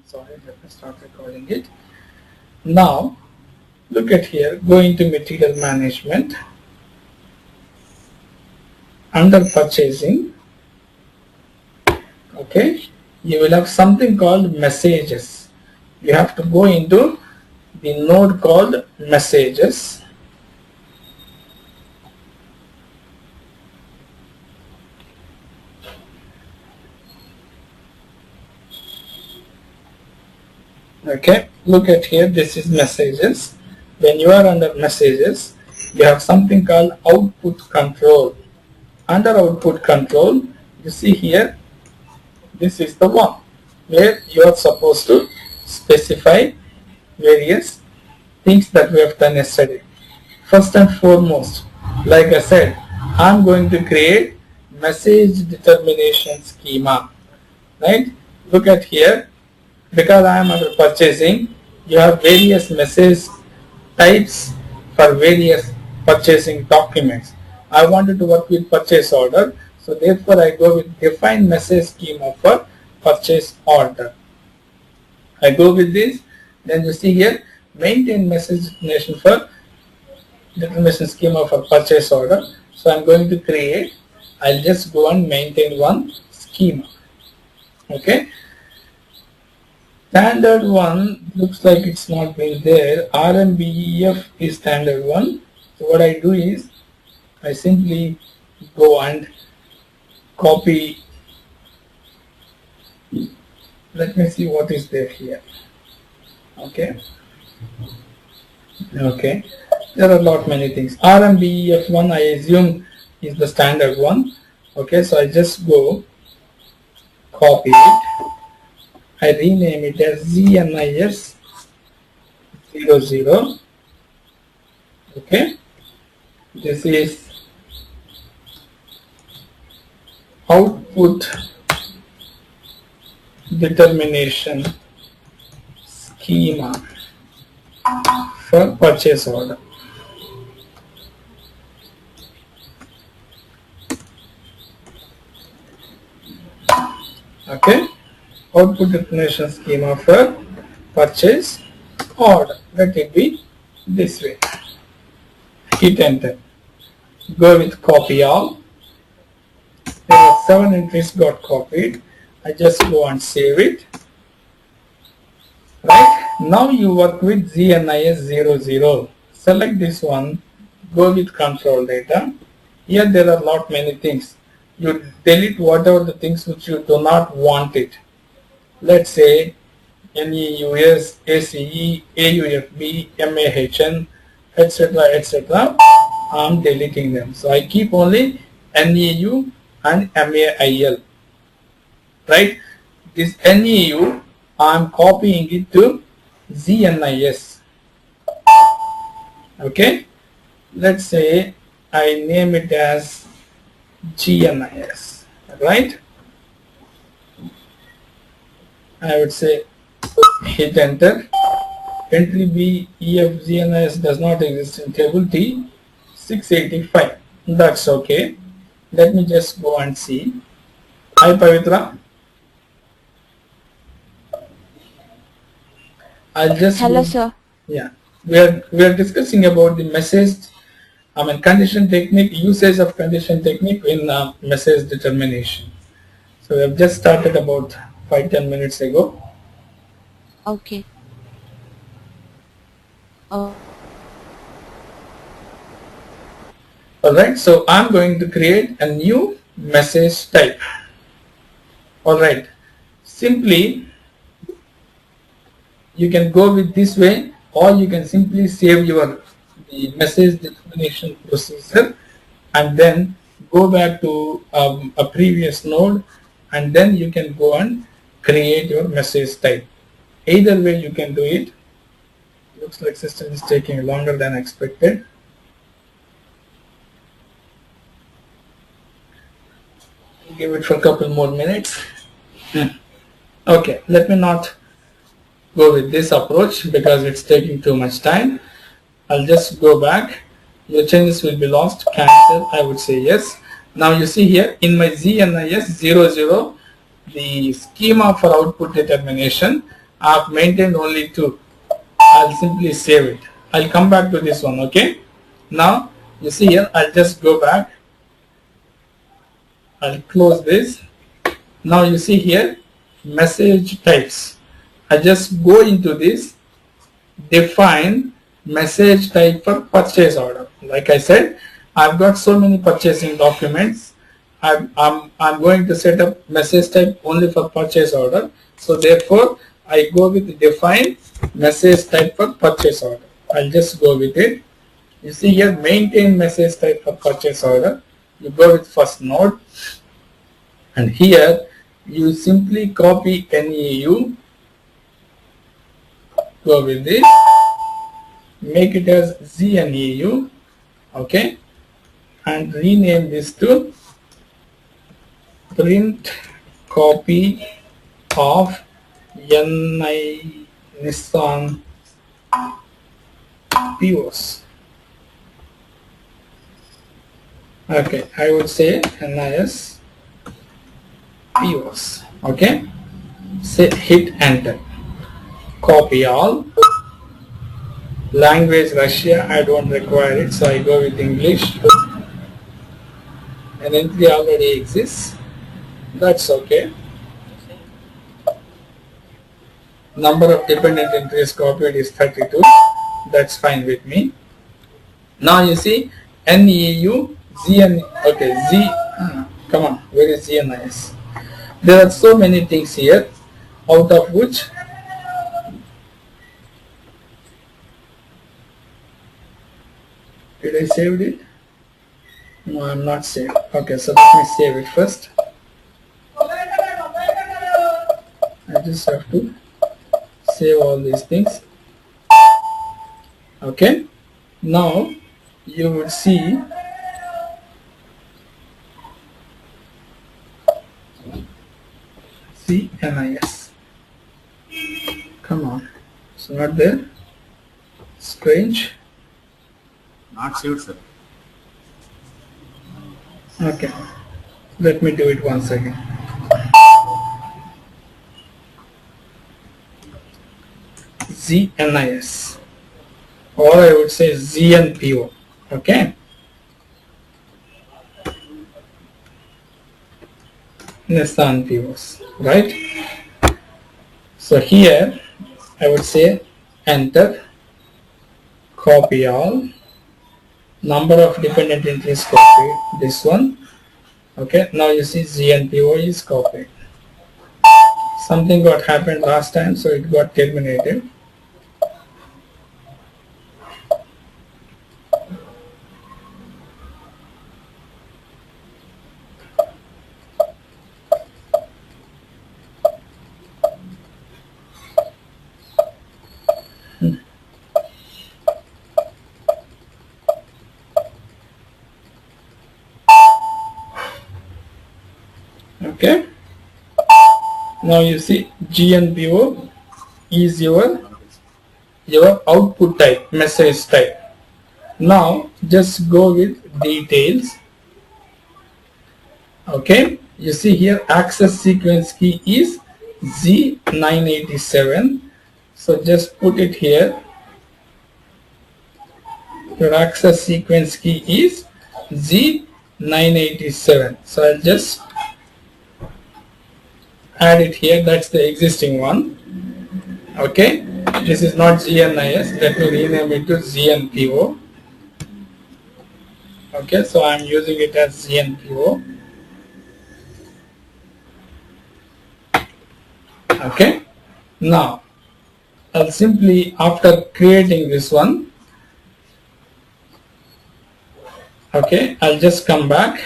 Sorry, let me start recording it. Now, look at here, go into material management, under purchasing, okay, you will have something called messages. You have to go into the node called messages. Okay, look at here, this is messages. When you are under messages, you have something called output control. Under output control, you see here, this is the one where you are supposed to specify various things that we have done yesterday. First and foremost, like I said, I'm going to create message determination schema, right? Look at here, because I am under purchasing, you have various message types for various purchasing documents. I wanted to work with purchase order, so therefore I go with define message schema for purchase order. I go with this, then you see here maintain message determination for determination schema for purchase order. So I'm going to create, I'll just go and maintain one schema. Okay. Standard one looks like it's not been there. RMBEF is standard one. So what I do is I simply go and copy. Let me see what is there here. Okay. Okay. There are a lot many things. RMBEF1 I assume is the standard one. Okay, so I just go copy it. I rename it as ZNIS 00. Okay, this is output determination schema for purchase order. Okay, output determination schema for purchase order. Let it be this way. Hit enter. Go with copy all. There are 7 entries got copied. I just go and save it. Right, now you work with ZNIS 00. Select this one. Go with control data. Here there are lot many things. You delete whatever the things which you do not want it. Let's say NEUS, ACE, AUFB, MAHN, etc. etc. I'm deleting them. So I keep only NEU and MAIL. Right? This NEU I'm copying it to ZNIS. Okay? Let's say I name it as GNIS. Right? I would say hit enter. Entry B EF GNIS does not exist in table T 685. That's okay. Let me just go and see. Hi Pavitra. I'll just Hello, sir. Yeah, we are discussing about the message. Condition technique, usage of condition technique in message determination. So we have just started about 5-10 minutes ago. Okay. Oh, Alright, so I'm going to create a new message type. Alright, simply you can go with this way, or you can simply save the message determination procedure and then go back to a previous node, and then you can go and create your message type. Either way you can do it. Looks like system is taking longer than expected. Give it for a couple more minutes. Okay, let me not go with this approach because it's taking too much time. I'll just go back. Your changes will be lost. Cancel. I would say yes. Now you see here in my ZNIS 00, the schema for output determination, I have maintained only 2. I'll simply save it. I'll come back to this one. Okay. Now you see here, I'll just go back. I'll close this. Now you see here, message types. I just go into this, define message type for purchase order. Like I said, I've got so many purchasing documents. I'm going to set up message type only for purchase order. So therefore, I go with define message type for purchase order. I'll just go with it. You see here, maintain message type for purchase order. You go with first node, and here you simply copy NEU. Go with this. Make it as ZNEU. Okay, and rename this to print copy of NI Nissan POs. Okay, I would say NIS POs. Okay, say hit enter. Copy all. Language Russia, I don't require it, so I go with English. And entry already exists. That's okay. Number of dependent entries copied is 32. That's fine with me. Now you see NEU, ZN, okay, come on, where is ZNIS? There are so many things here, out of which did I save it? No, I'm not saved. Okay, so let me save it first. I just have to save all these things. Okay, now you would see NIS. Come on, it's not there. Strange. Not saved, sir. Okay, let me do it once again. ZNIS, or I would say ZNPO. Okay, Nissan POs, right? So here I would say enter, copy all. Number of dependent entries copied, this one. Okay, now you see ZNPO is copied. Something got happened last time, so it got terminated. Okay, now you see GNPO is your output type, message type. Now just go with details. Okay, you see here access sequence key is Z987, so just put it here. Your access sequence key is Z987, so I'll just add it here. That's the existing one. Okay, this is not ZNIS. Let me rename it to ZNPO. Okay, so I'm using it as ZNPO. Okay, now I'll simply, after creating this one, okay, I'll just come back.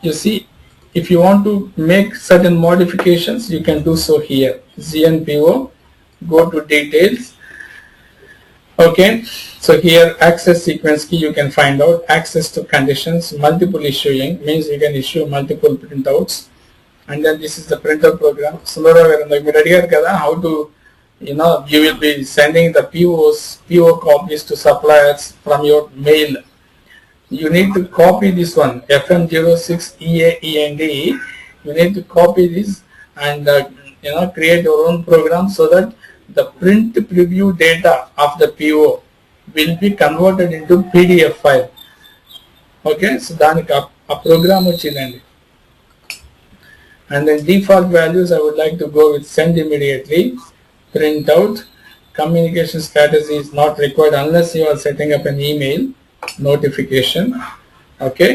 You see, if you want to make certain modifications, you can do so here. ZNPO, go to details. Okay, so here access sequence key, you can find out access to conditions. Multiple issuing means you can issue multiple printouts, and then this is the printer program. So how to, you will be sending the PO copies to suppliers from your mail. You need to copy this one, FM06EAEND. You need to copy this and create your own program so that the print preview data of the PO will be converted into PDF file. Okay, so దానికి ఆ program వచ్చిందండి. And then default values, I would like to go with send immediately, print out, communication strategy is not required unless you are setting up an email notification. Okay,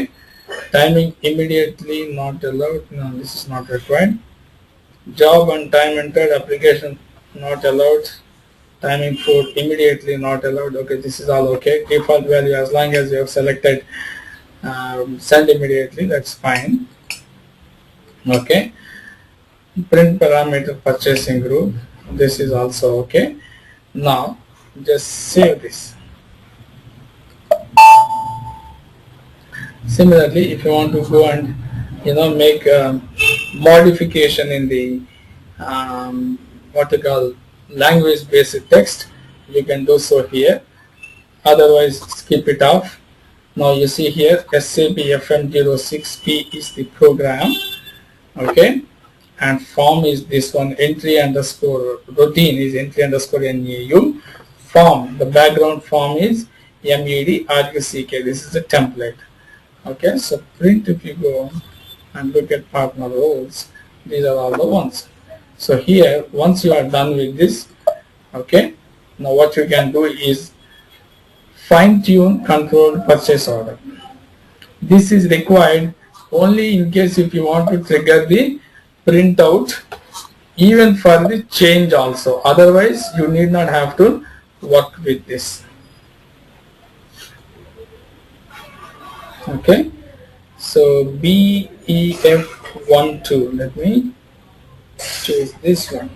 timing immediately not allowed, no, this is not required. Job and time entered, application not allowed, timing for immediately not allowed. Okay, this is all okay. Default value, as long as you have selected send immediately, that's fine. Okay, print parameter purchasing group, this is also okay. Now just save this. Similarly, if you want to go and make a modification in the what you call language based text, you can do so here, otherwise skip it off. Now you see here SAP FM06P is the program. Okay, and form is this one, entry underscore routine is entry underscore NEU. Form, the background form is MEDRUCK. This is a template. Okay, so print, if you go and look at partner roles, these are all the ones. So here, once you are done with this, okay, now what you can do is fine tune control purchase order. This is required only in case if you want to trigger the printout even for the change also. Otherwise, you need not have to work with this. Okay, so BEF12, let me choose this one.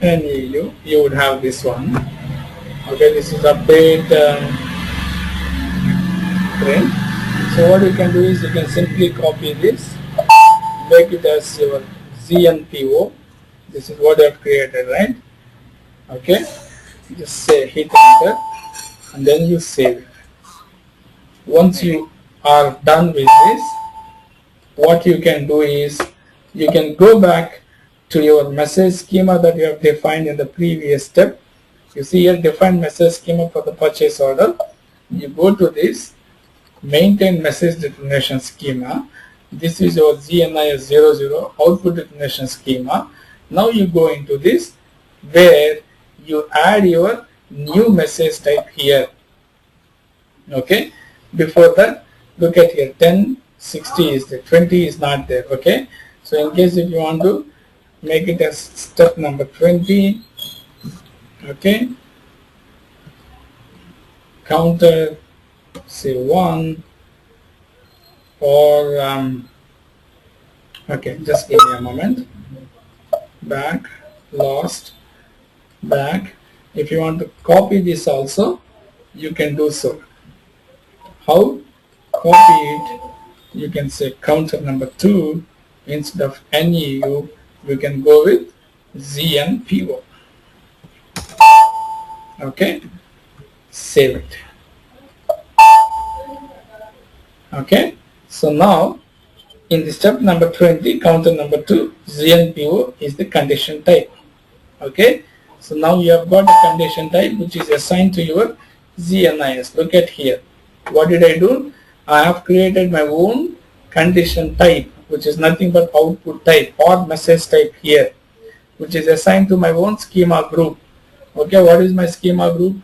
And you would have this one. Okay, this is update print. So what you can do is you can simply copy this, make it as your ZNPO. This is what I have created, right? Okay, just say hit enter and then you save it. Once you are done with this, what you can do is you can go back to your message schema that you have defined in the previous step. You see here define message schema for the purchase order. You go to this maintain message declaration schema. This is your ZNIS00 output declaration schema. Now you go into this where you add your new message type here. Okay, before that look at here, 1060 is there, 20 is not there. Okay, so in case if you want to make it as step number 20, okay, counter say 1 or okay, just give me a moment, back, lost, back. If you want to copy this also, you can do so. How? Copy it, you can say counter number 2 instead of NEU, you can go with ZNPO. Okay, save it. Okay, so now in the step number 20, counter number 2, ZNPO is the condition type. Okay, so now you have got a condition type which is assigned to your ZNIS. Look at here. What did I do? I have created my own condition type, which is nothing but output type or message type here, which is assigned to my own schema group. Okay, what is my schema group?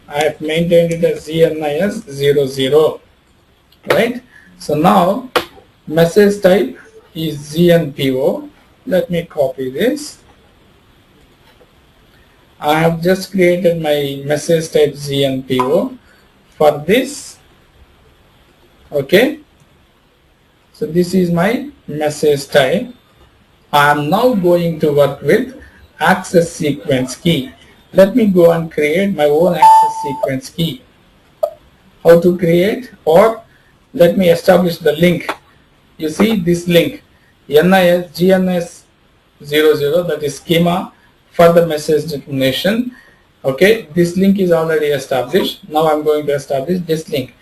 I have maintained it as ZNIS00, right? So now message type is ZNPO. Let me copy this. I have just created my message type ZNPO for this. Okay, so this is my message type. I am now going to work with access sequence key. Let me go and create my own access sequence key. How to create? Or let me establish the link. You see this link, NIS GNS00, that is schema for the message declaration. Okay, this link is already established. Now I'm going to establish this link.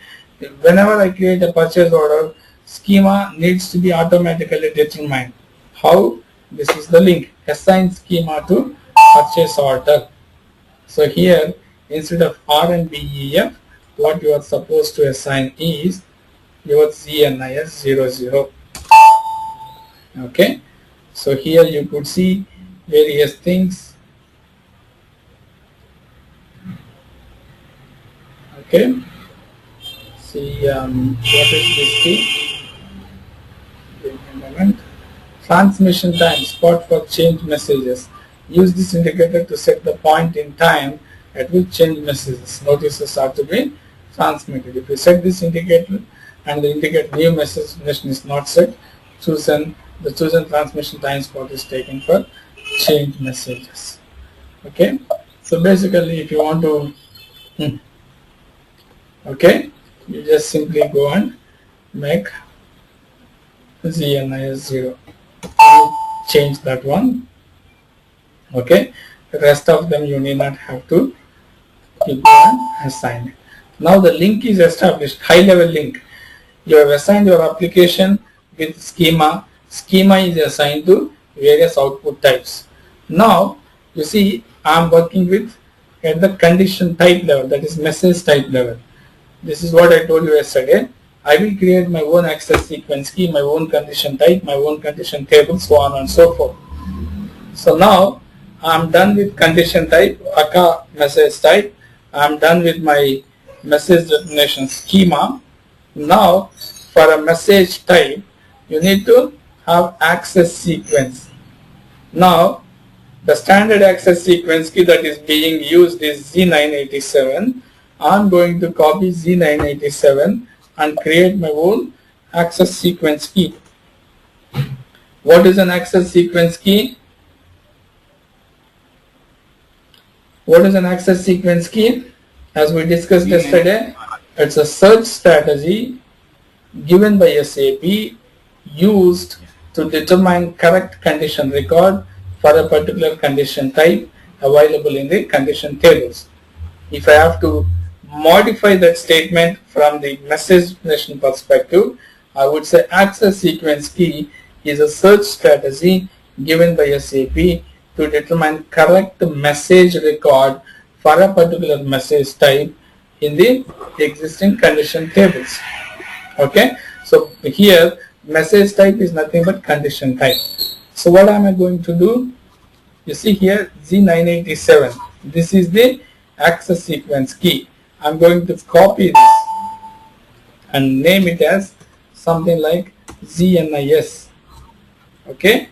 Whenever I create a purchase order, schema needs to be automatically determined. How? This is the link. Assign schema to purchase order. So here, instead of RNBEF, what you are supposed to assign is your ZNIS00. Okay. So here you could see various things. Okay. See what is this key? Give me a moment. Transmission time, spot for change messages. Use this indicator to set the point in time at which change messages, notices are to be transmitted. If you set this indicator and the indicate new message is not set, the chosen transmission time spot is taken for change messages. Okay, so basically if you want to okay, you just simply go and make ZNIS0. Change that one. Okay, the rest of them you need not have to keep on assign it. Now the link is established, high level link. You have assigned your application with schema. Schema is assigned to various output types. Now you see I am working with at the condition type level, that is message type level. This is what I told you yesterday. I will create my own access sequence key, my own condition type, my own condition table, so on and so forth. So now I am done with condition type, aka message type. I am done with my message definition schema. Now for a message type, you need to have access sequence. Now the standard access sequence key that is being used is Z987. I am going to copy Z987 and create my own access sequence key. What is an access sequence key? What is an access sequence key? As we discussed yesterday, it's a search strategy given by SAP used to determine correct condition record for a particular condition type available in the condition tables. If I have to modify that statement from the message definition perspective, I would say access sequence key is a search strategy given by SAP to determine correct message record for a particular message type in the existing condition tables. Okay, so here message type is nothing but condition type. So what am I going to do? You see here Z987. This is the access sequence key. I'm going to copy this and name it as something like ZNIS. Okay,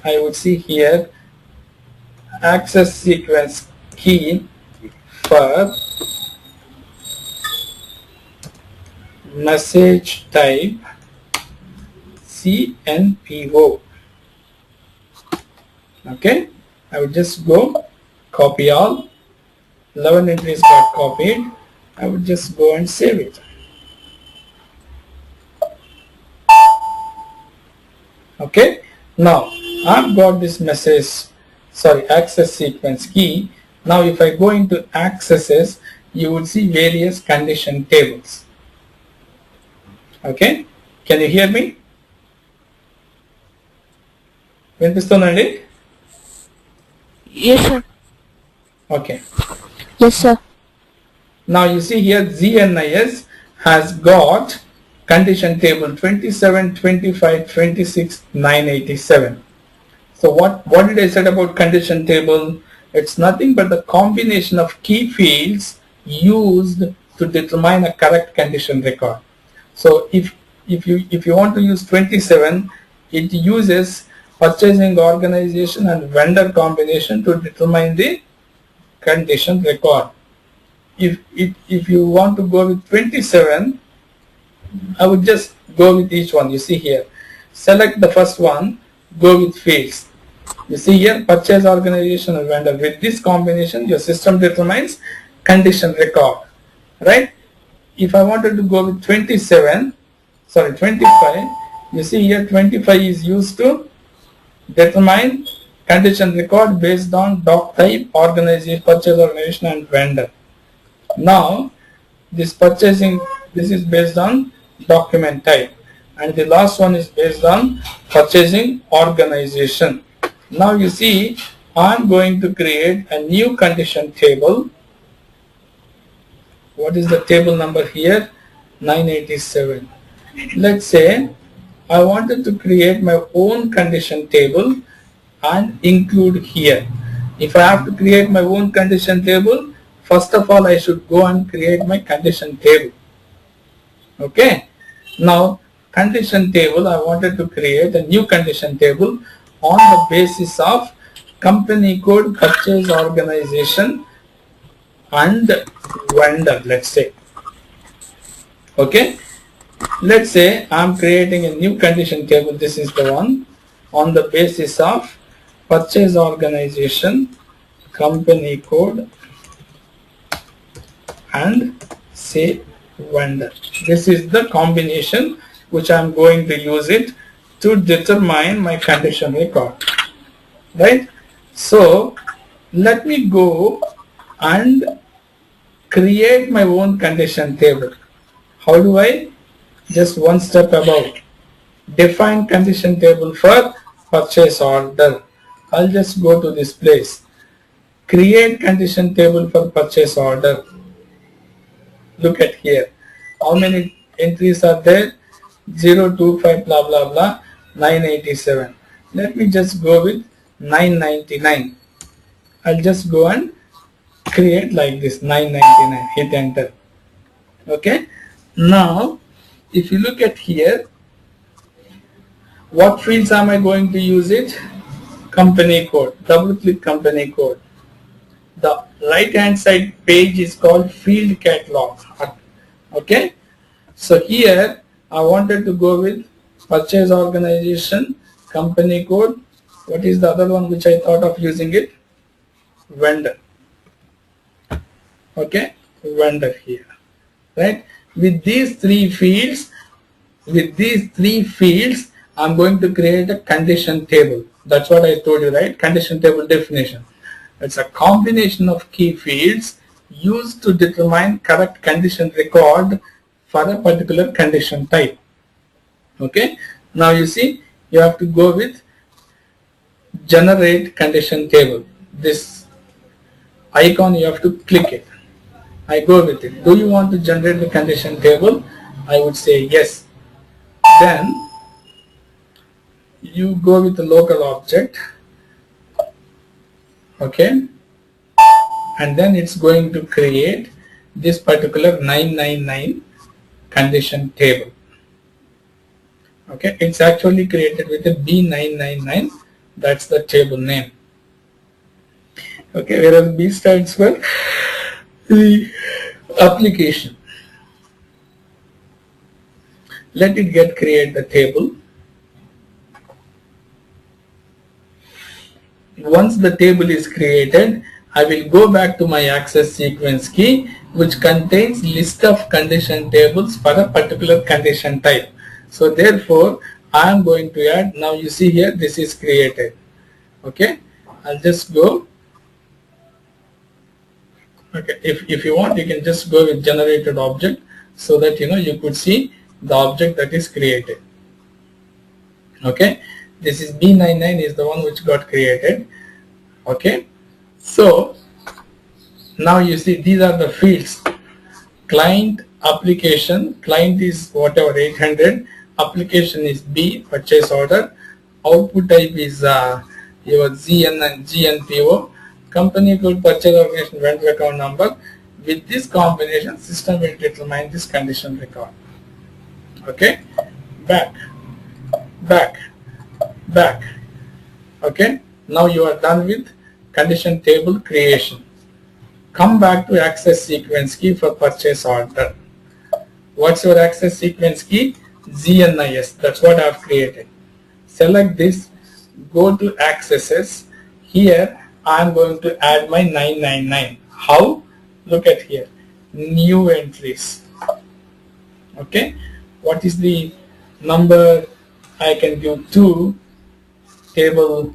I would see here access sequence key for message type CNPO. Okay, I would just go copy all. 11 entries got copied. I would just go and save it. Okay, now I've got this access sequence key. Now if I go into accesses, you would see various condition tables. Okay, can you hear me? Vinpistunandi? Yes, sir. Okay. Yes, sir. Now you see here ZNIS has got condition table 27, 25, 26, 987. So what did I say about condition table? It's nothing but the combination of key fields used to determine a correct condition record. So if you want to use 27, it uses purchasing organization and vendor combination to determine the condition record. If you want to go with 27, I would just go with each one. You see here, select the first one, go with fields. You see here, purchase organization and vendor. With this combination, your system determines condition record, right? If I wanted to go with 25, you see here 25 is used to determine condition record based on doc type, organization, purchase organization and vendor. Now this is based on document type, and the last one is based on purchasing organization. Now you see, I'm going to create a new condition table. What is the table number here? 987. Let's say I wanted to create my own condition table and include here. If I have to create my own condition table, first of all I should go and create my condition table. Okay. Now condition table, I wanted to create a new condition table on the basis of company code, purchase organization and vendor, let's say. Okay. Let's say I'm creating a new condition table. This is the one on the basis of purchase organization, company code and say vendor. This is the combination which I'm going to use it to determine my condition record, right? So let me go and create my own condition table. How do I? Just one step above. Define condition table for purchase order. I'll just go to this place. Create condition table for purchase order. Look at here. How many entries are there? 025 blah blah blah 987. Let me just go with 999. I'll just go and create like this 999. Hit enter. Okay. Now if you look at here, what fields am I going to use it? Company code. Double click company code. The right hand side page is called field catalog. Okay. So here I wanted to go with purchase organization, company code. What is the other one which I thought of using it? Vendor. Okay. Vendor here. Right. With these three fields, I'm going to create a condition table. That's what I told you, right? Condition table definition. It's a combination of key fields used to determine correct condition record for a particular condition type. Okay. Now you see, you have to go with generate condition table. This icon, you have to click it. I go with it. Do you want to generate the condition table? I would say yes. Then you go with the local object. Okay. And then it's going to create this particular 999 condition table. Okay. It's actually created with a B999. That's the table name. Okay. Whereas B stands for the application. Let it get create the table. Once the table is created, I will go back to my access sequence key, which contains list of condition tables for a particular condition type. So therefore I am going to add, now you see here this is created. Okay, I'll just go. Okay, if you want, you can just go with generated object so that you could see the object that is created. Okay, this is B99 is the one which got created. Okay, so now you see these are the fields. Client, application, client is whatever 800, application is B, purchase order, output type is your GN and GNPO, company code, purchase organization, vendor account number. With this combination, system will determine this condition record. Okay, back. Okay, now you are done with condition table creation. Come back to access sequence key for purchase order. What's your access sequence key? GNIS. That's what I have created. Select this, go to accesses. Here I am going to add my 999. How? Look at here. New entries. Okay. What is the number I can give to table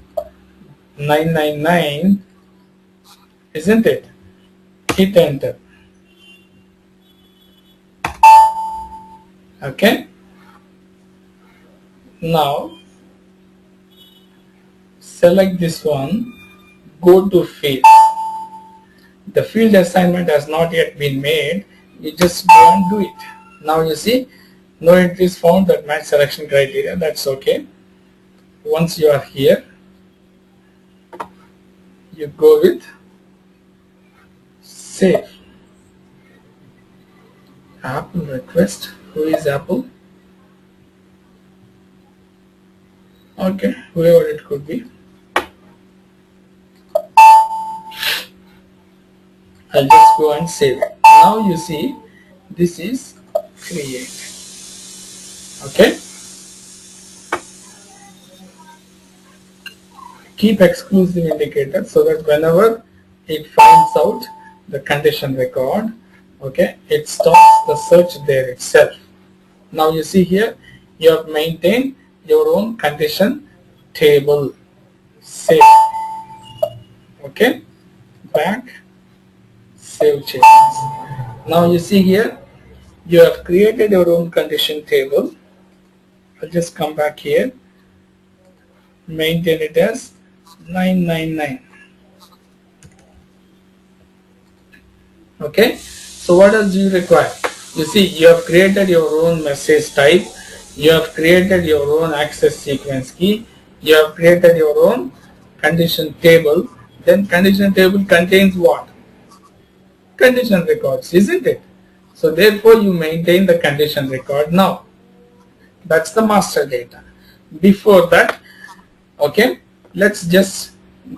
999? Isn't it? Hit enter. Okay. Now select this one, go to field. The field assignment has not yet been made. You just go and do it. Now you see no entries found that match selection criteria. That's okay. Once you are here, you go with save. Apple request. Who is Apple? Okay, whoever it could be. I'll just go and save. Now you see this is create. Okay. Keep exclusive indicator so that whenever it finds out the condition record, okay, it stops the search there itself. Now you see here you have maintained your own condition table. Save. Okay, back, save changes. Now you see here you have created your own condition table. I'll just come back here, maintain it as 999. Okay, so what else do you require? You see you have created your own message type, you have created your own access sequence key, you have created your own condition table. Then condition table contains what? Condition records, isn't it? So therefore you maintain the condition record now. That's the master data. Before that, okay, let's just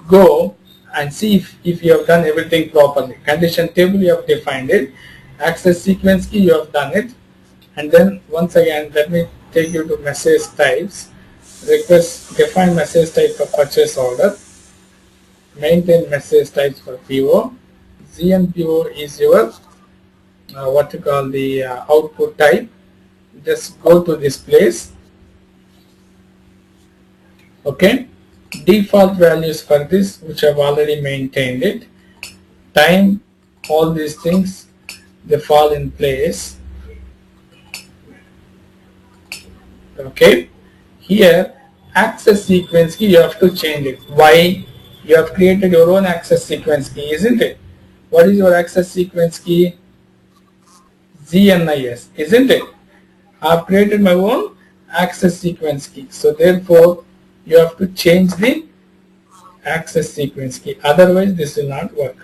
go and see if you have done everything properly. Condition table you have defined it, access sequence key you have done it, and then once again let me take you to message types. Request define message type for purchase order, maintain message types for PO. ZNPO is your what you call the output type. Just go to this place. Okay, default values for this which I've already maintained it. Time, all these things they fall in place. Okay, here access sequence key you have to change it. Why? You have created your own access sequence key, isn't it? What is your access sequence key? ZNIS, isn't it? I have created my own access sequence key. So therefore, you have to change the access sequence key. Otherwise, this will not work.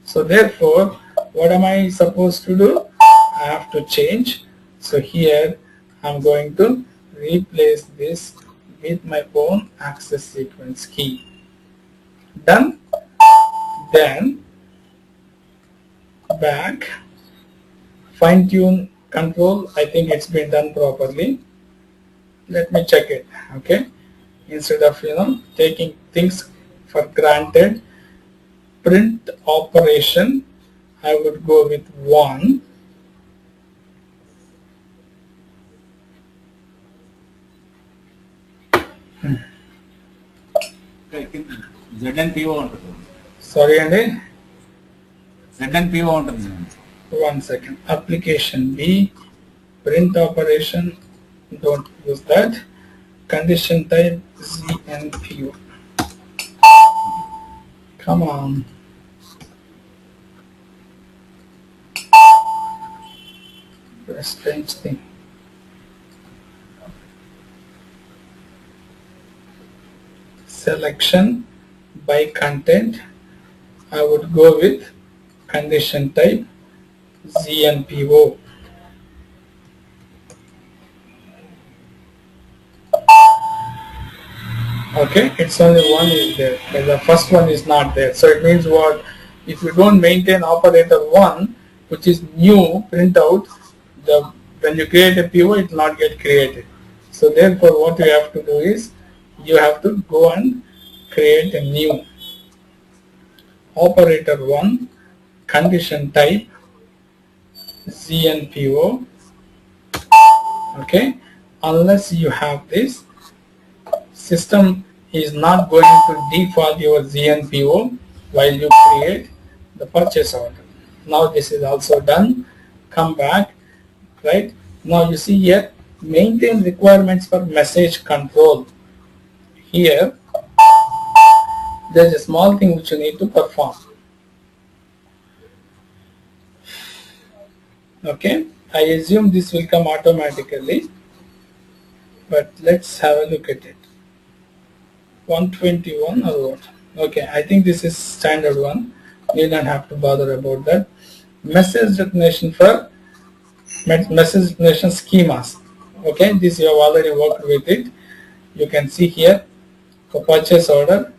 So therefore, what am I supposed to do? I have to change. So here, I'm going to replace this with my own access sequence key. Done. Then back, fine tune control. I think it's been done properly. Let me check it. Okay, instead of taking things for granted, print operation I would go with 1. ZNPO ఉంటుంది. Sorry, Andy. ZNPO ఉంటుంది. 1 second. Application B, print operation, don't use that. Condition type ZNPO. Come on. A strange thing. Selection by content, I would go with condition type ZNPO. Okay, it's only one is there, but the first one is not there. So it means what? If you don't maintain operator 1, which is new printout, when you create a PO, it will not get created. So therefore, what you have to do is you have to go and create a new operator 1, condition type ZNPO. Okay, unless you have this, system is not going to default your ZNPO while you create the purchase order. Now this is also done. Come back, right? Now you see here, maintain requirements for message control. Here, there is a small thing which you need to perform. Okay, I assume this will come automatically, but let's have a look at it. 121 or what? Okay, I think this is standard one. You don't have to bother about that. Message recognition for message recognition schemas. Okay, this you have already worked with it. You can see here for purchase order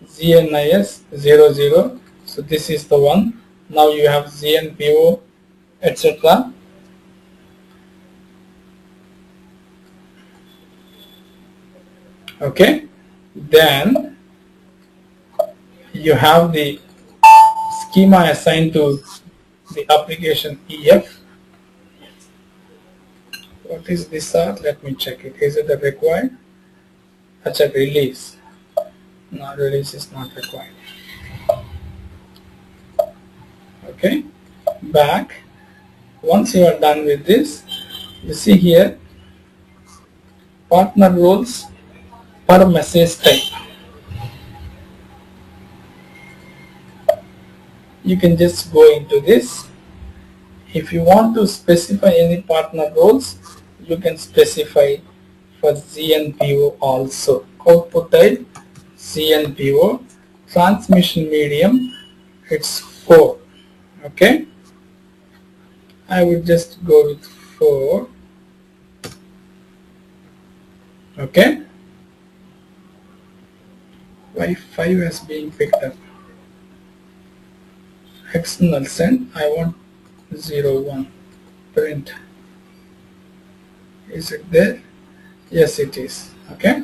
ZNIS 00. So this is the one. Now you have ZNPO, etc. Okay, then you have the schema assigned to the application EF. What is this? Let me check it. Is it the required? That's a release. No, release is not required. Okay, back. Once you are done with this, you see here partner roles per message type. You can just go into this. If you want to specify any partner roles, you can specify for ZNPO also. Output type ZNPO, transmission medium it's 4. Okay, I would just go with 4. Okay, why 5 is being picked up? External send, I want 01 print. Is it there? Yes, it is. Okay,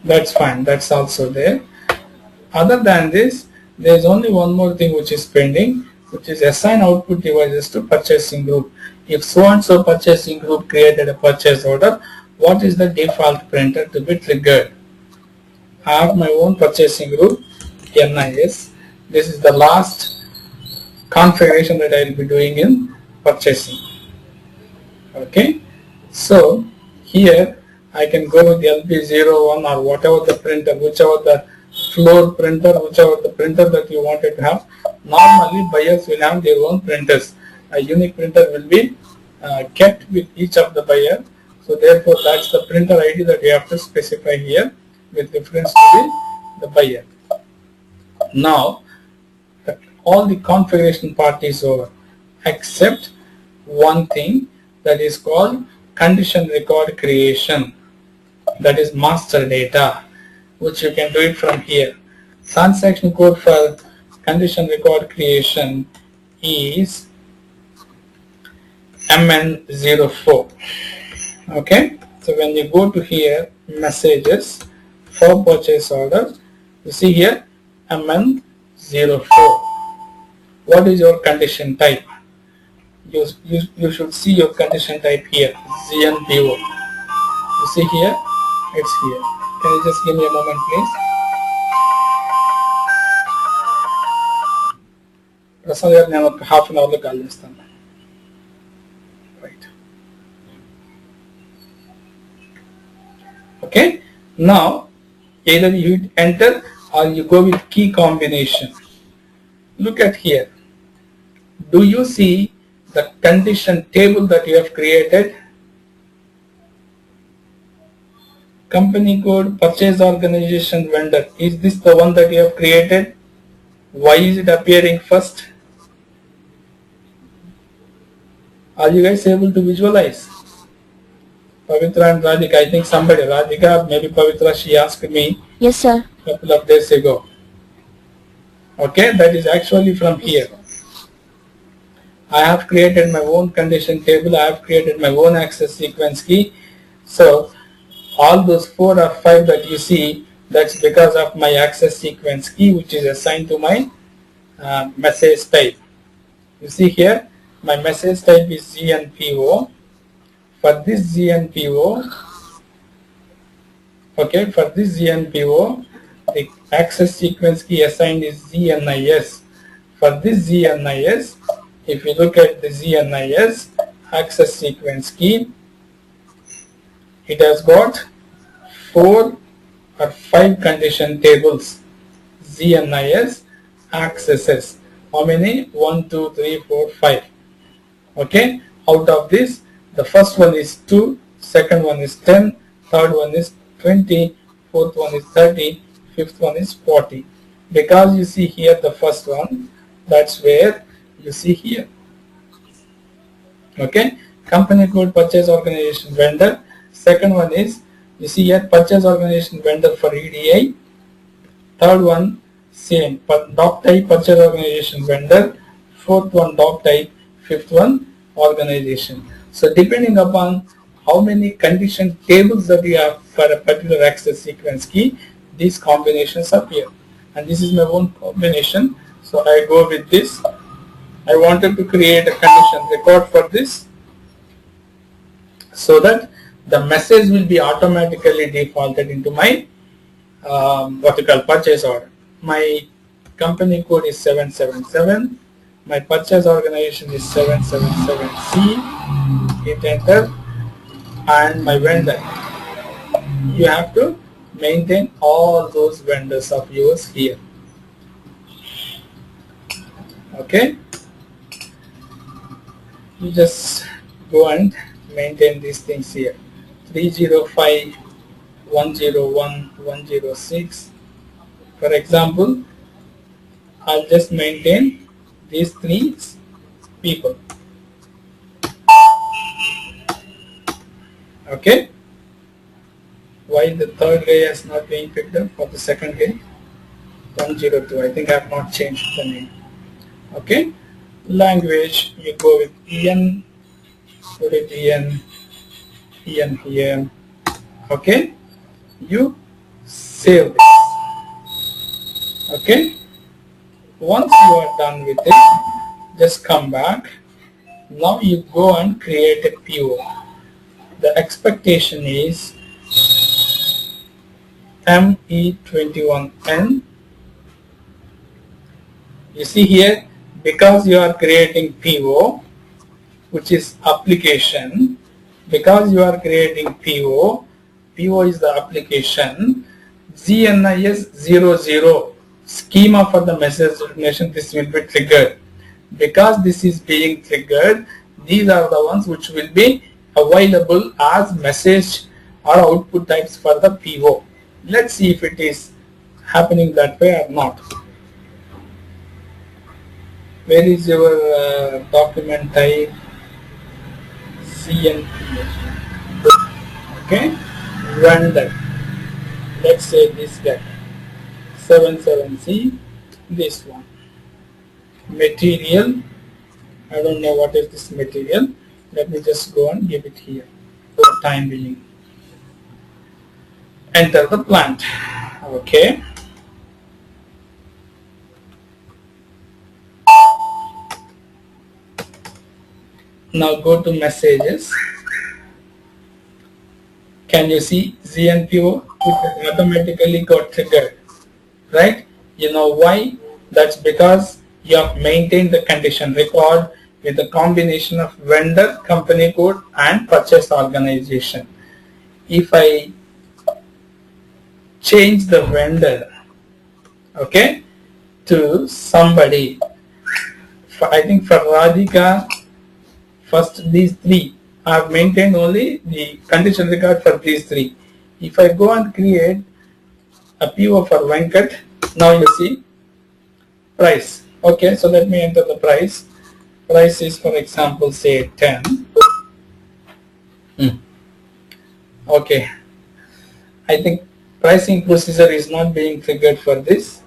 that's fine, that's also there. Other than this, there is only one more thing which is pending, which is assign output devices to purchasing group. If so and so purchasing group created a purchase order, what is the default printer to be triggered? I have my own purchasing group NIS. This is the last configuration that I will be doing in purchasing. Okay, so here I can go with LP01 or whatever the printer, whichever the floor printer, whichever the printer that you wanted to have. Normally buyers will have their own printers. A unique printer will be kept with each of the buyer. So therefore that's the printer ID that you have to specify here with reference to the buyer. Now all the configuration part is over except one thing, that is called condition record creation, that is master data, which you can do it from here. Transaction code for condition record creation is MN04. Okay, so when you go to here messages for purchase order, you see here MN04. What is your condition type? You should see your condition type here, ZNPO. You see here, it's here. Can you just give me a moment please? Prasad garu nenu oka half an hour lo call chestanu. Right. Okay, now either you enter or you go with key combination. Look at here. Do you see the condition table that you have created? Company code, purchase organization, vendor. Is this the one that you have created? Why is it appearing first? Are you guys able to visualize? Pavitra and Radhika, I think somebody, Radhika, maybe Pavitra, she asked me Yes, sir. a couple of days ago. Okay, that is actually from here. I have created my own condition table, I have created my own access sequence key. So all those 4 or 5 that you see, that's because of my access sequence key which is assigned to my message type. You see here, my message type is ZNPO. For this ZNPO, okay, for this ZNPO, the access sequence key assigned is ZNIS. For this ZNIS, if you look at the ZNIS access sequence key, it has got 4 or 5 condition tables, ZNIS accesses. How many? 1, 2, 3, 4, 5. Okay, out of this, the first one is 2, second one is 10, third one is 20, fourth one is 30, fifth one is 40. Because you see here the first one, that's where you see here. Okay, company code, purchase organization, vendor. Second one is, you see here, purchase organization, vendor for EDI. Third one, same, but doc type, purchase organization, vendor. Fourth one, doc type. Fifth one, organization. So depending upon how many condition tables that you have for a particular access sequence key, these combinations appear. And this is my own combination. So I go with this. I wanted to create a condition record for this so that the message will be automatically defaulted into my what you call purchase order. My company code is 777. My purchase organization is 777C. Hit enter. And my vendor. You have to maintain all those vendors of yours here. Okay. You just go and maintain these things here. 305, 101, 106. For example, I'll just maintain these 3 people. Okay. Why the third guy has not been picked up for the second guy? 102. I think I have not changed the name. Okay. Language, you go with EN, put it EN here. Okay. You save this. Okay. Once you are done with it, just come back. Now you go and create a PO. The expectation is ME21N. You see here, because you are creating PO, which is application, because you are creating PO is the application, ZNIS 00 schema for the message recognition, this will be triggered. Because this is being triggered, these are the ones which will be available as message or output types for the PO. Let's see if it is happening that way or not. Where is your document type? CNP. Okay, vendor. Let's say this guy. 77C, this one. Material. I don't know what is this material. Let me just go and give it here for the time being. Enter the plant. Okay. Now go to messages. Can you see ZNPO? It automatically got triggered, right? You know why? That's because you have maintained the condition record with a combination of vendor, company code and purchase organization. If I change the vendor, okay, to somebody, I think for Radhika, first these 3, I have maintained only the condition record for these 3. If I go and create a PO for Venkat, now you see price. Okay, so let me enter the price. Price is, for example, say 10. Okay, I think pricing procedure is not being triggered for this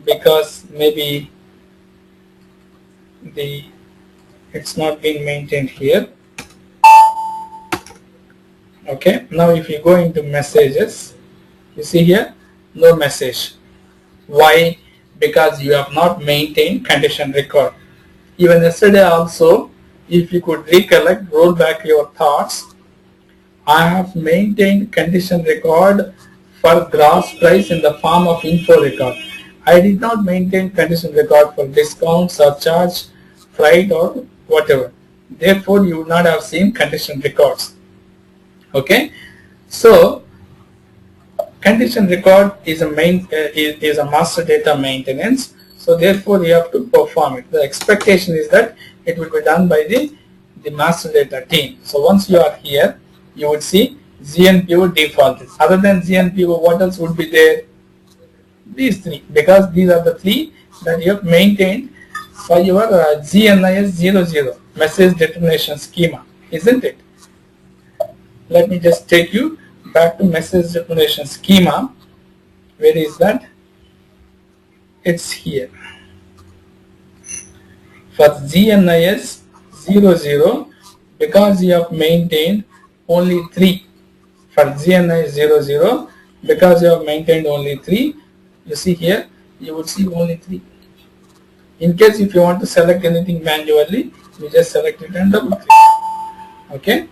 because maybe it's not being maintained here. Okay, now if you go into messages, you see here no message. Why? Because you have not maintained condition record. Even yesterday also, if you could recollect, roll back your thoughts, I have maintained condition record for gross price in the form of info record. I did not maintain condition record for discount, surcharge, freight or whatever. Therefore, you would not have seen condition records. Okay, so condition record is is a master data maintenance. So therefore you have to perform it. The expectation is that it will be done by the master data team. So once you are here, you would see ZNPO default. Other than ZNPO, what else would be there? These three, because these are the three that you have maintained for your GNIS 00 message determination schema, isn't it? Let me just take you back to message determination schema. Where is that? It's here. For GNIS 00, because you have maintained only 3. For GNIS 00, because you have maintained only 3, you see here, you would see only 3. In case if you want to select anything manually, you just select it and double click. Okay.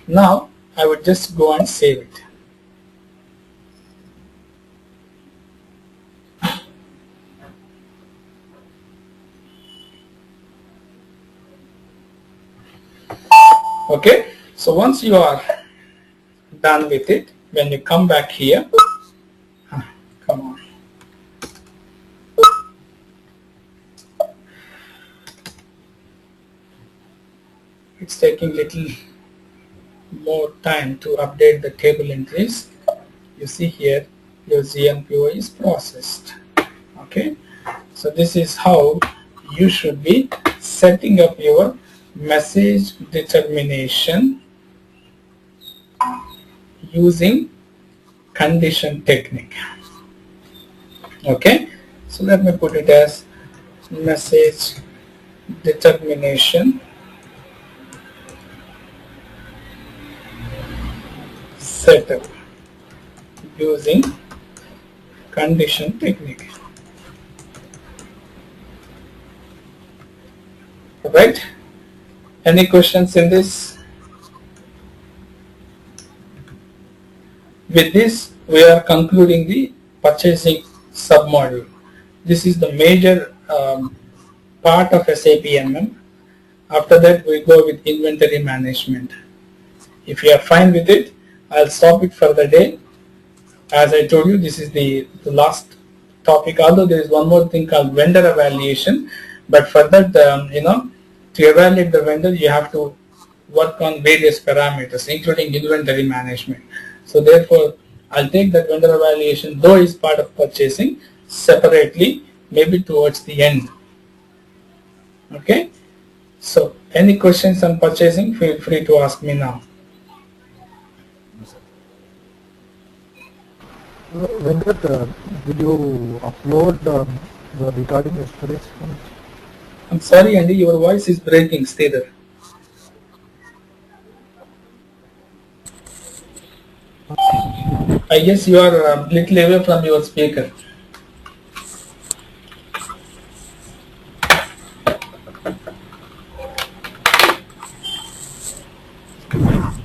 Now I would just go and save it. Okay. So once you are done with it, when you come back here, come on. It's taking little more time to update the table entries. You see here your ZNPO is processed. Okay, so this is how you should be setting up your message determination using condition technique. Okay, so let me put it as message determination setup using condition technique. Right? Any questions in this? With this, we are concluding the purchasing submodule. This is the major part of SAP MM. After that, we go with inventory management. If you are fine with it, I'll stop it for the day. As I told you, this is the last topic, although there is one more thing called vendor evaluation. But for that, to evaluate the vendor, you have to work on various parameters, including inventory management. So therefore, I'll take that vendor evaluation, though it's part of purchasing, separately, maybe towards the end. Okay? So, any questions on purchasing, feel free to ask me now. Venkat, did you upload the recording yesterday? I'm sorry, Andy, your voice is breaking. Stay there. I guess you are a little away from your speaker.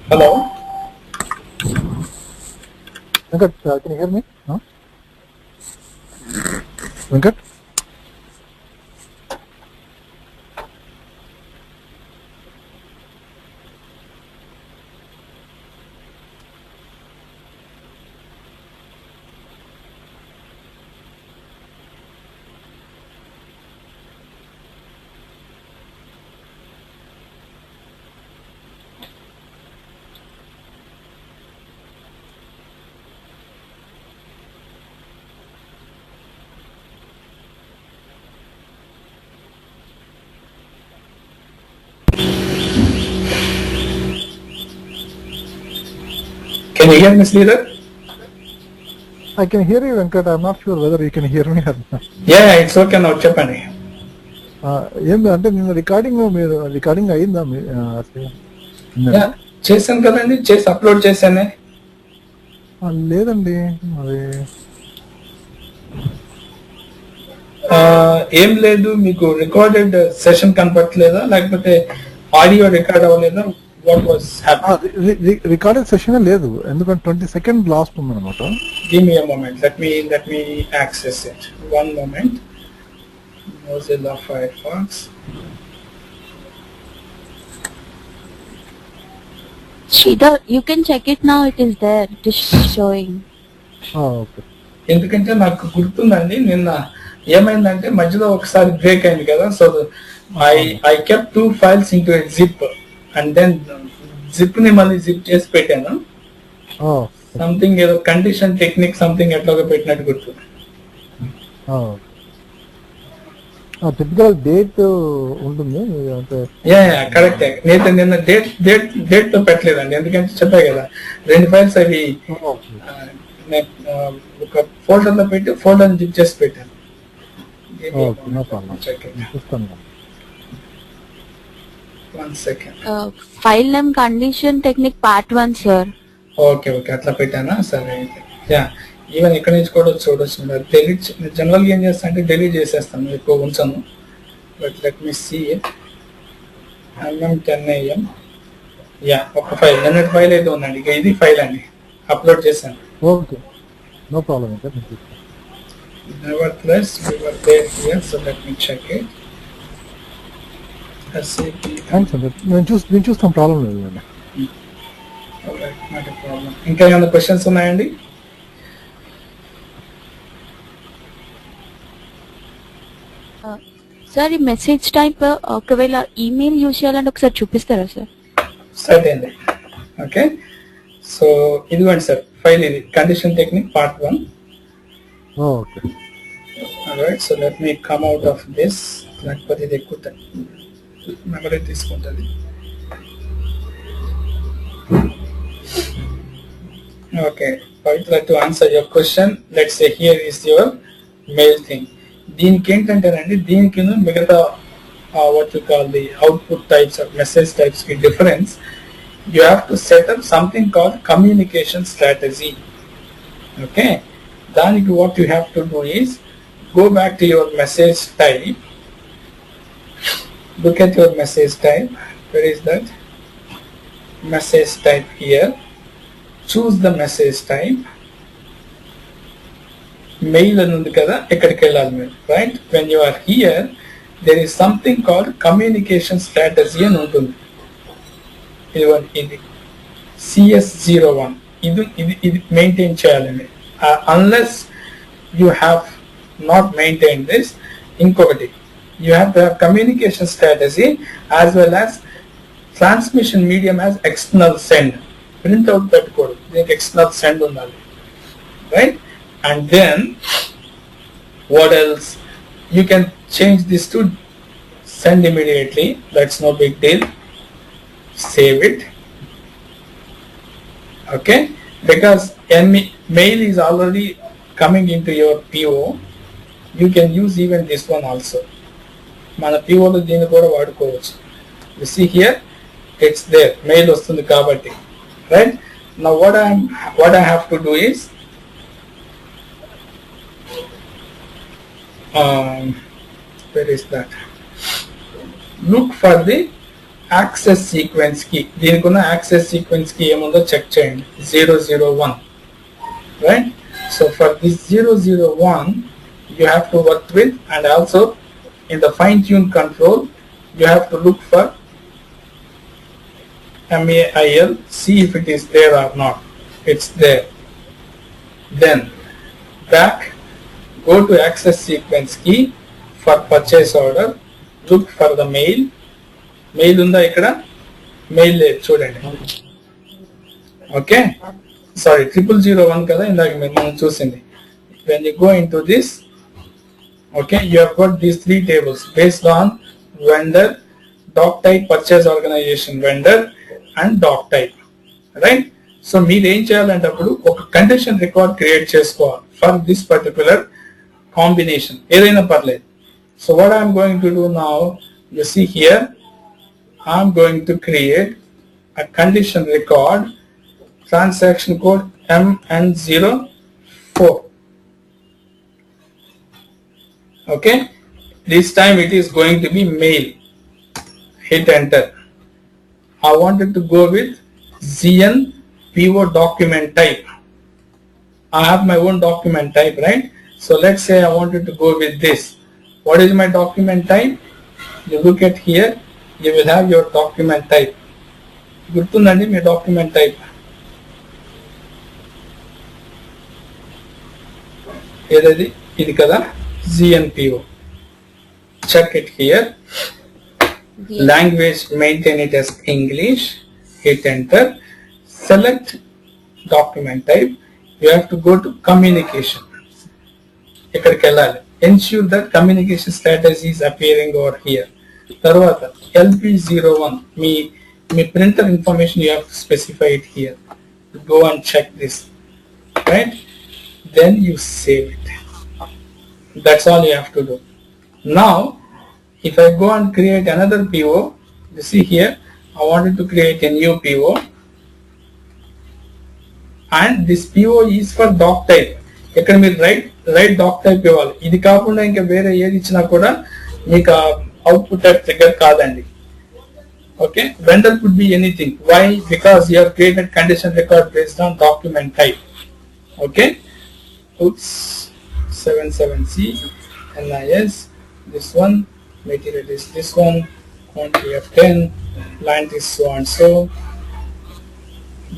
Hello? Venkat, can you hear me? No? Venkat? Can you hear me, Sridhar? I can hear you, Venkat. I'm not sure whether you can hear me or not. Yeah, it's okay now, చెప్పండి. ఏంది అంటే నిన్న recording మీరు recording అయిందా Yeah, చేశాను కదండి, చేసి upload చేశానే. లేదండి అది ఏం లేదు, మీకు రికార్డెడ్ సెషన్ కనపడలేదా, లేకపోతే ఆడియో రికార్డ్ అవ్వలేదా? What was happening? Recorded session లేదు, ఎందుకంటే 22nd లాస్ట్ ఉంది అనమాట. Give me a moment. Let me access it. One moment. Mozilla Firefox. Sridhar, you can check it now. It is there. It is showing. Okay ఎందుకంటే నాకు గుర్తుందండి నిన్న ఏమైందంటే మధ్యలో ఒకసారి బ్రేక్ అయింది కదా, so I kept 2 files into a zip and then zip ని మళ్ళీ జిప్ చేసి పెట్టాను. సంథింగ్ ఏదో కండిషన్ టెక్నిక్ సంథింగ్ ఎట్లాగో పెట్టినట్టు గుర్తు. టిపికల్ డేట్ ఉంటుంది అంటే కరెక్ట్. నేను నిన్న డేట్ తో పెట్టలేదండి, ఎందుకంటే చెప్పా కదా 2 files అవి ఒక ఫోల్డర్ లో పెట్టి ఫోల్డర్ జిప్ చేసి పెట్టాను. చూస్తాను. One second. File name condition technique part 1, sir. Okay అట్లా పెట్టానా, సరే అయితే. ఈవెన్ ఇక్కడ నుంచి కూడా చూడొచ్చు. డెలీట్ జనరల్గా ఏం చేస్తా అంటే డెలీట్ చేసేస్తాను, ఎక్కువ ఉంచాను. But let me see it. MM10AM ఒక ఫైల్ నిన్నటి ఫైల్ అయితే ఉందండి, ఇక ఇది ఫైల్ అండి, అప్లోడ్ చేశాను. Okay no problem. Nevertheless, we were there here, so let me check it. SAP. నేను చూస్తాం, ప్రాబ్లం లేదు. Alright, not a problem. ఇంకా ఏమైనా క్వశ్చన్స్ ఉన్నాయండి? సార్ ఈ మెసేజ్ టైప్ ఒకవేళ ఈమెయిల్ యూజ్ చేయాలంటే ఒకసారి చూపిస్తారా సార్? సరే అండి. ఓకే, సో ఇదిగోండి సార్ ఫైల్, ఇది condition technique part 1. Okay alright, so let me come out of this. లేకపోతే ఇది ఎక్కువ మెమరీ తీసుకుంటుంది. Okay, Pavitra, to answer your question, let's say here is your mail thing. దీనికి ఏంటంటేనండి, దీనికి మిగతా what you call the output types or message types కి difference, you have to set up something called communication strategy. Okay, దానికి what you have to do is go back to your message type. Look at your message type. Where is that message type? Here, choose the message type. Mail anundi kada, ikkadiki ellali meer, right? When you are here, there is something called communication strategy అని ఉంటుంది. ఇది CS01 ఇది maintain చేయాలండి. Unless you have not maintained this, ఇంకొకటి you have to have communication strategy as well as transmission medium as external send. Print out పెట్టుకోడు, దీనికి external send ఉండాలి, right? And then what else? You can change this to send immediately. That's no big deal. Save it. Okay, because mail is already coming into your PO. You can use even this one also. మన PO లో దీన్ని కూడా వాడుకోవచ్చు. You see here, it's there. Mail వస్తుంది కాబట్టి, right? Now what I have to do is where is that? Look for the access sequence key. దీనికి ఉన్న access sequence key ఏముందో చెక్ చేయండి. 001, right? So for this 001 you have to work with, and also in the fine tune control you have to look for MAIL, see if it is there or not. It's there. Then back, go to access sequence key for purchase order, look for the mail. Mail unda ikkada, mail లేదు చూడండి. Okay, sorry, 0001 kada ఇందాక మనం చూసింది. When you go into this, okay, you have got these 3 tables based on vendor, doc type, purchase organization vendor and doc type, right? So మీరు ఏం చేయాలంటే అప్పుడు ఒక కండిషన్ రికార్డ్ క్రియేట్ చేసుకోవాలి ఫర్ దిస్ పర్టికులర్ కాంబినేషన్, ఏదైనా పర్లేదు. So what I'm going to do now, you see here, I'm going to create a condition record, transaction code MN04. Okay, this time it is going to be mail. Hit enter. I wanted to go with ZN PO document type. I have my own document type, right? So let's say I wanted to go with this. What is my document type? You look at here, you will have your document type. గుర్తుందండి మీ document type ఏదది? ఇది కదా, GNPO. Check it here. Language, maintain it as English. Hit enter. Select document type. You have to go to communication. ఇక్కడికి వెళ్ళాలి. Ensure that communication status is appearing over here. తర్వాత LP01 me printer information you have to specify it here. Go and check this, right? Then you save it. That's all you have to do. Now if I go and create another PO, you see here I wanted to create a new PO, and this PO is for doc type. ఇక్కడ మీరు right dock type ఇవ్వాలి. ఇది కాకుండా ఇంకా వేరే ఏది ఇచ్చినా కూడా మీకు అవుట్పుట్ టైప్ ట్రిగ్గర్ కాదండి. Okay, vendor could be anything. Why? Because you have created condition record based on document type. Okay, oops, 77C NIS, this one, material is this one, quantity of 10, plant is so and so.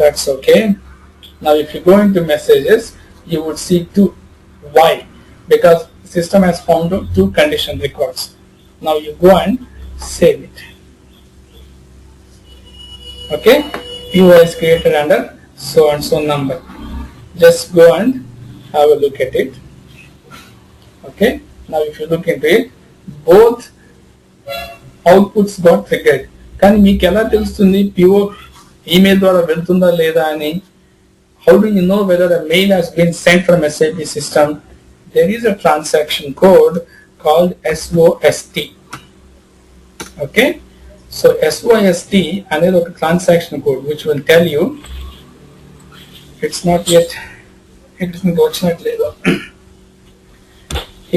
That's okay. Now if you go into messages, you would see 2. Why? Because system has found out 2 condition records. Now you go and save it. Okay, PO is created under so and so number. Just go and have a look at it. Okay, now if you look into it, both outputs got triggered. కానీ మీకు ఎలా తెలుస్తుంది PO email ద్వారా వెళ్తుందా లేదా అని? How do you know whether a mail has been sent from SAP system? There is a transaction code called SOST. Okay, so SOST అనేది ఒక transaction code which will tell you it's not yet, it is మీకు వచ్చినట్లేదు.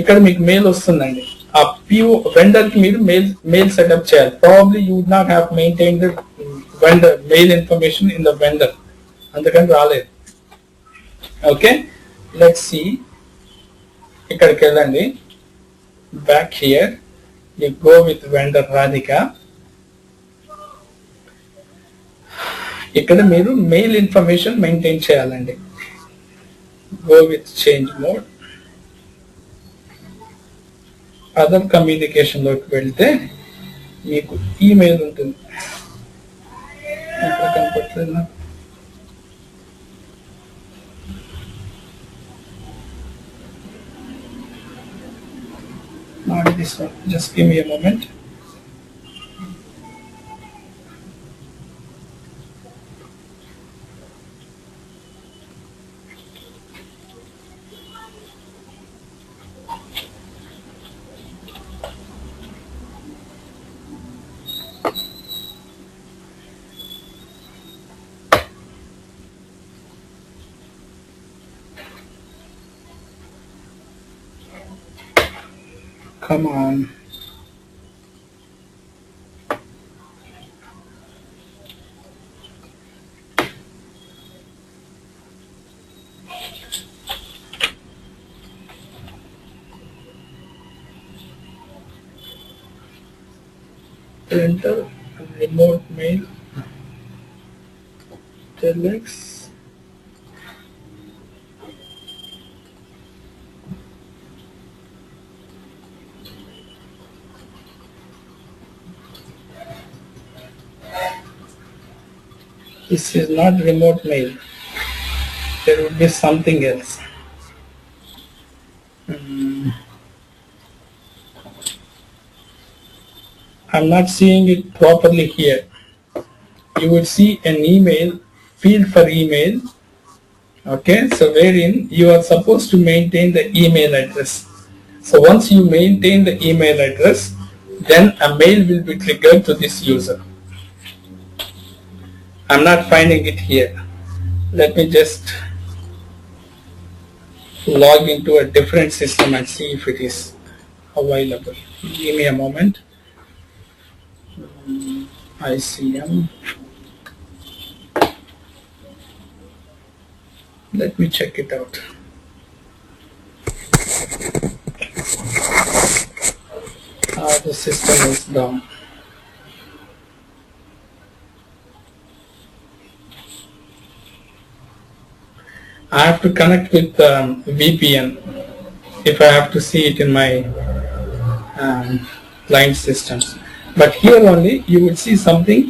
ఇక్కడ మీకు mail వస్తుందండి. ఆ PO vendor కి మీరు mail setup చేయాలి. Probably you would not have maintained the vendor mail information in the vendor, అందుకని రాలేదు. Okay, let's see. ఇక్కడికి వెళ్ళండి, back here, you go with vendor Radhika. ఇక్కడ మీరు మెయిల్ ఇన్ఫర్మేషన్ మెయింటైన్ చేయాలండి. Go with change mode. Other communication లోకి వెళ్తే మీకు ఈమెయిల్ ఉంటుంది. ఇక్కడ కనపడుతుంది నాకు. Not this one. Just give me a moment. Come on. Enter remote mail, telex. This is not remote mail. There would be something else. I'm not seeing it properly here. You would see an email, field for email. Okay, so wherein you are supposed to maintain the email address. So once you maintain the email address, then a mail will be triggered to this user. I'm not finding it here. Let me just log into a different system and see if it is available. Give me a moment. ICM. Let me check it out. The system is down. I have to connect with VPN if I have to see it in my client systems. But here only you would see something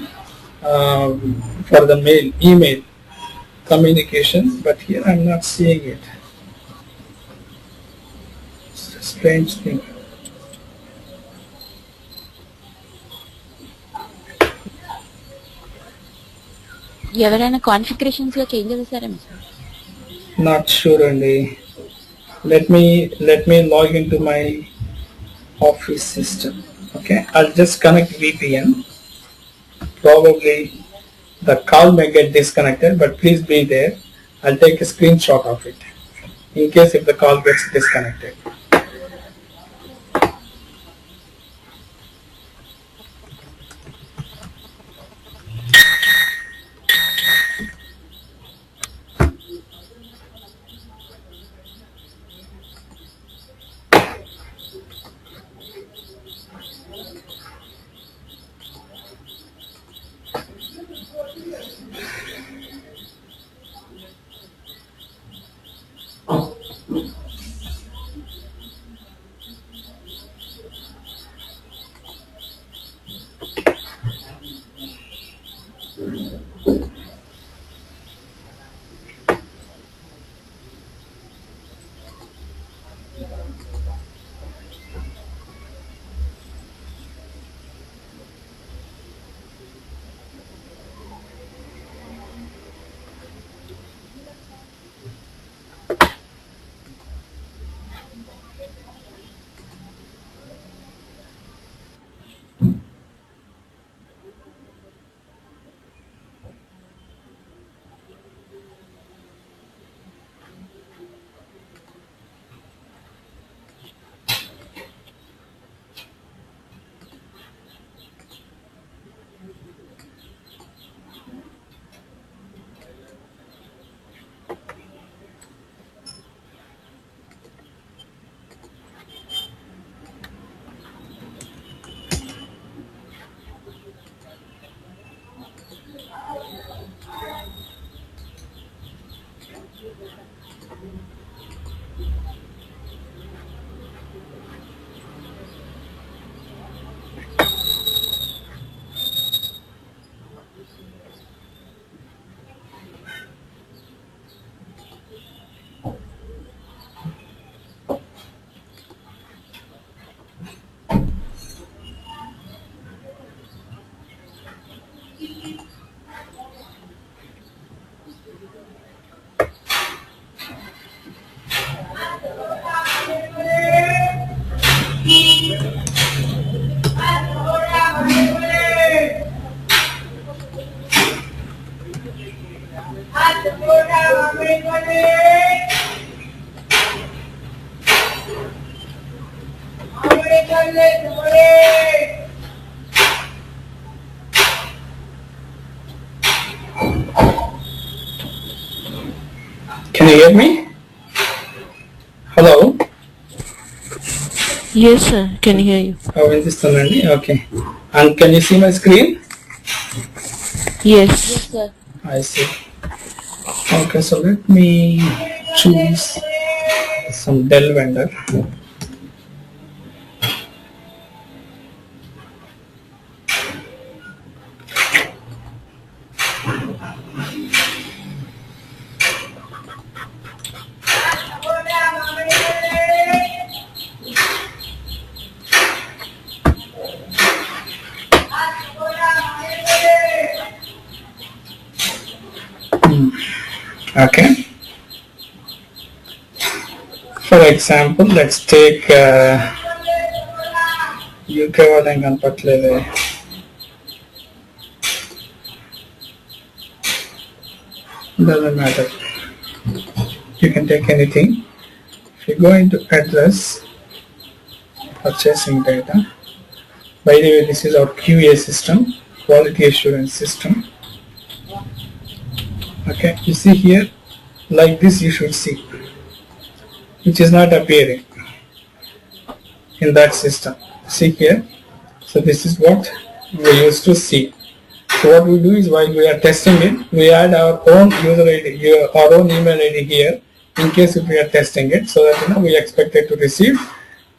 for the email communication, but here I'm not seeing it. It's a strange thing. ఎవరైనా configurations లో change చేశారేమో sir. Not sure only. Let me log into my office system. Okay, I'll just connect VPN. Probably the call may get disconnected, but please be there. I'll take a screenshot of it in case if the call gets disconnected. Can you hear me? Hello? Yes, sir. Can hear you. Oh, is this Tanandi? Okay. And can you see my screen? Yes. Yes, sir. I see. Okay, so let me choose some Dell vendor. Okay. For example, let's take UK Valangan Patlele. Doesn't matter. You can take anything. If you go into address, purchasing data. By the way, this is our QA system, quality assurance system. Okay, you see here, like this you should see, which is not appearing in that system. See here, so this is what we used to see. So what we do is, while we are testing it, we add our own user ID, our own email ID here, in case if we are testing it, so that we expect it to receive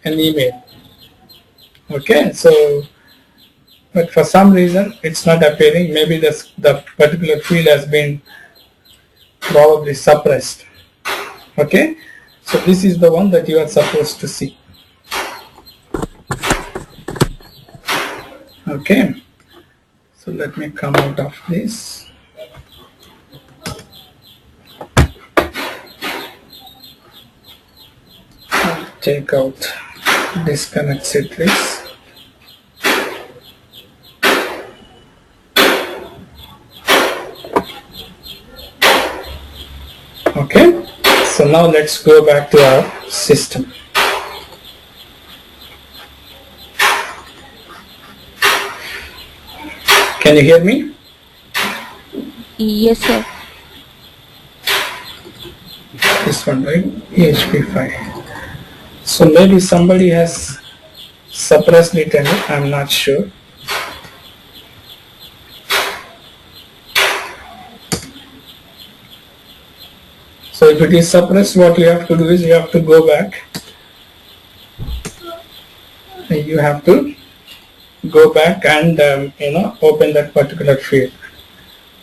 an email. Okay, so but for some reason it's not appearing. Maybe the particular field has been probably suppressed. Okay, so this is the one that you are supposed to see. Okay, so let me come out of this. I'll take out disconnect citrix. Okay, so now let's go back to our system. Can you hear me? Yes, sir. This one, right? EHP5. So maybe somebody has suppressed it, and I'm not sure. So if it is suppressed, what you have to do is you have to go back. You have to go back and open that particular field.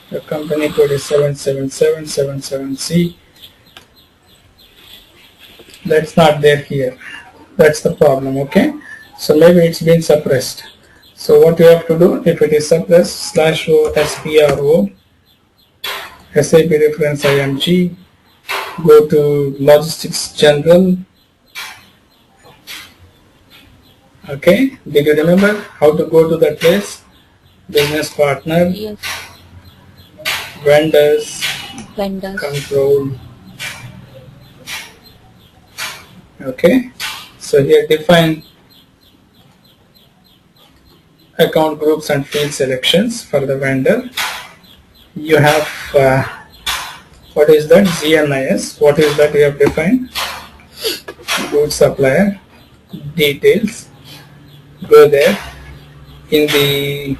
The company code is 77777C. That's not there here. That's the problem. Okay, so maybe it's been suppressed. So what you have to do, if it is suppressed, /o spro SAP reference IMG, go to logistics general. Okay, did you remember how to go to that place? Business partner, Yes. vendors, Vendors. control. Okay, so here define account groups and field selections for the vendor. You have what is that? ZNIS. What is that you have defined? Good supplier details. Go there in the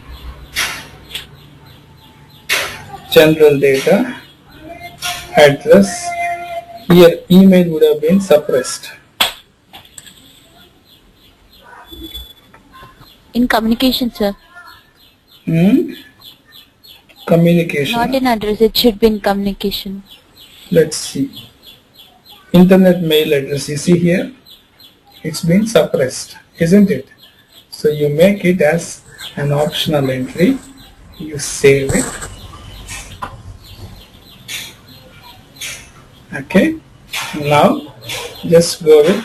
general data address. Here email would have been suppressed. In communication, sir. Communication. Not in address. It should be in communication. Let's see. Internet mail address. You see here, it's been suppressed, isn't it? So you make it as an optional entry. You save it. Okay. Now just go with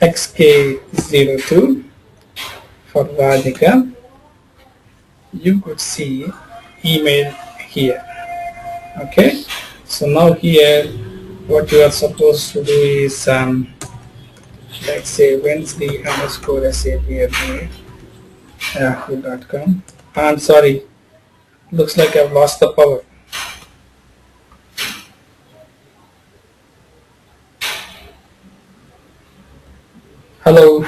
XK02 for Radhika. You could see email here. Okay, so now here what you are supposed to do is let's say Wednesday _SAP yahoo.com. I'm sorry, looks like I've lost the power. Hello.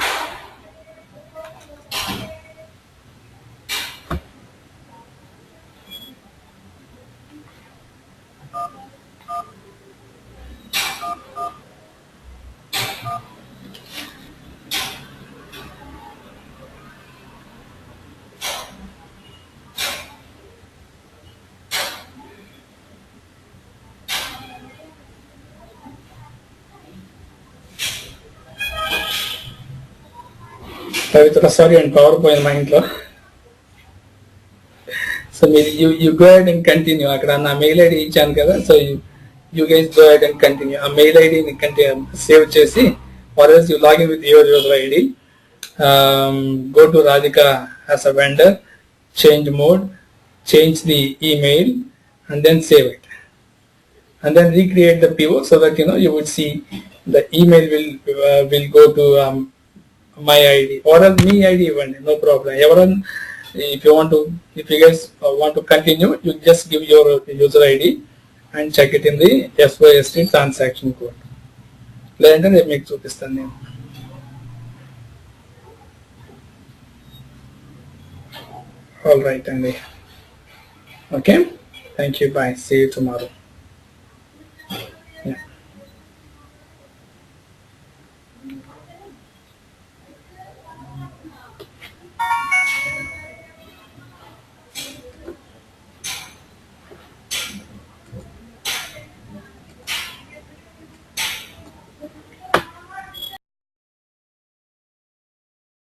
Pavitra, sorry, and PowerPoint మా ఇంట్లో. So మీరు you go ahead and continue. అక్కడ నా mail ID ఇచ్చాను కదా, so you guys go ahead and continue. ఆ mail ఐడిని save చేసి, or else you log in with your user ID. Go to Radhika as a vendor, change mode, change the email, and then save it. And then recreate the PO so that you would see the email will go to my ID or else me ID even, no problem. Everyone, if you guys want to continue, you just give your user ID and check it in the SYST transaction code. లేదంటే నేను మీకు చూపిస్తాను నేను. All right అండి. Okay, thank you, bye, see you tomorrow. Yeah.